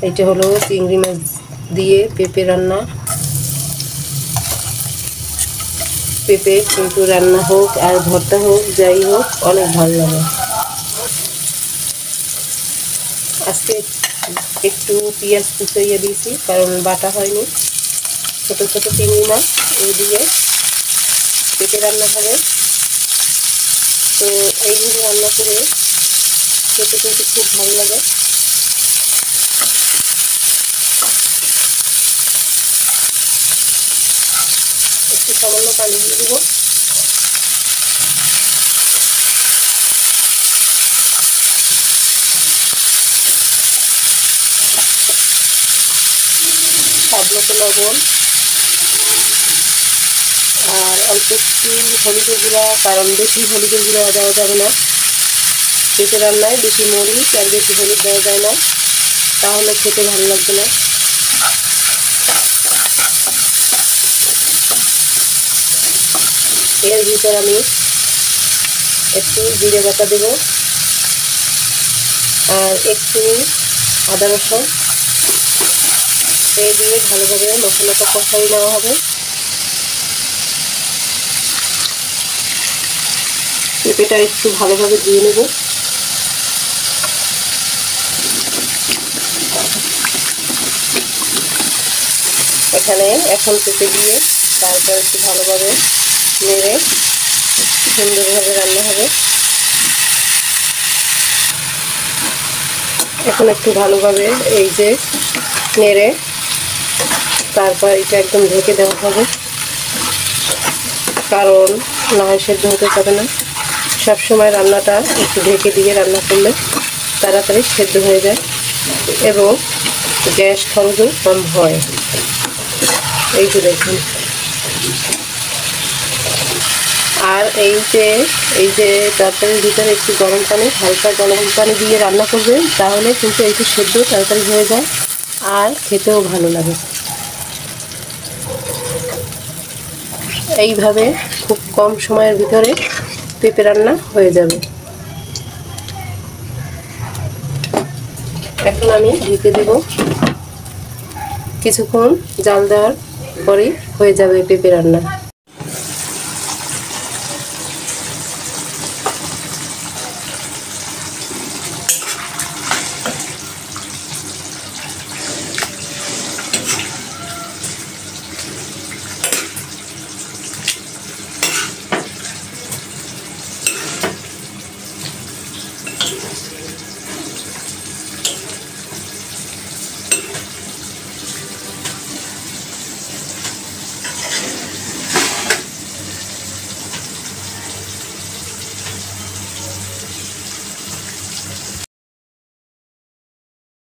এটা হলো চিংড়ি মাছ দিয়ে পেঁপে রান্না। পেঁপে কিন্তু রান্না হোক আর ভর্তা হোক যাই হোক অনেক ভালো লাগে। আজকে একটু পেঁয়াজ কুচাইয়ে দিয়েছি কারণ বাটা হয়নি। ছোট ছোট চিংড়ি মাছ এই দিয়ে পেঁপে রান্না হবে। তো এইগুলো রান্না করে খেতে কিন্তু খুব ভালো লাগে। একটু সামান্য পানি দিয়ে দেবো। স্বাদ মতো লবণ আর অল্প একটু হলুদের গুঁড়া, কারণ বেশি হলুদের গুঁড়া দেওয়া যাবে না। পেঁপে রান্নায় বেশি মরিচ আর বেশি হলুদ দেওয়া যায় না, তাহলে খেতে ভালো লাগবে না। এর ভিতর আমি একটু জিরে বাটা দেব আর একটু আদা রসুন দিয়ে ভালোভাবে মশলাটা কষাই নেওয়া হবে। পেঁপেটা একটু ভালোভাবে দিয়ে নেব। এখানে এখন পেঁপে দিয়ে তারপর একটু ভালোভাবে নেড়ে সুন্দরভাবে রান্না হবে। এখন একটু ভালোভাবে এই যে নেড়ে তারপর এটা একদম ঢেকে দেওয়া হবে, কারণ না হয় সেদ্ধ হতে পারে না। সবসময় রান্নাটা একটু ঢেকে দিয়ে রান্না করলে তাড়াতাড়ি সেদ্ধ হয়ে যায় এবং গ্যাস খরচও কম হয়। এই যে দেখুন। আর এই যে তরকারির ভিতরে একটু গরম পানি, হালকা গরম পানি দিয়ে রান্না করবেন, তাহলে কিন্তু একটু সেদ্ধ তাড়াতাড়ি হয়ে যায় আর খেতেও ভালো লাগে। এইভাবে খুব কম সময়ের ভিতরে পেঁপে রান্না হয়ে যাবে। এখন আমি ঢেকে দেব। কিছুক্ষণ জাল দেওয়ার পরেই হয়ে যাবে পেঁপে রান্না।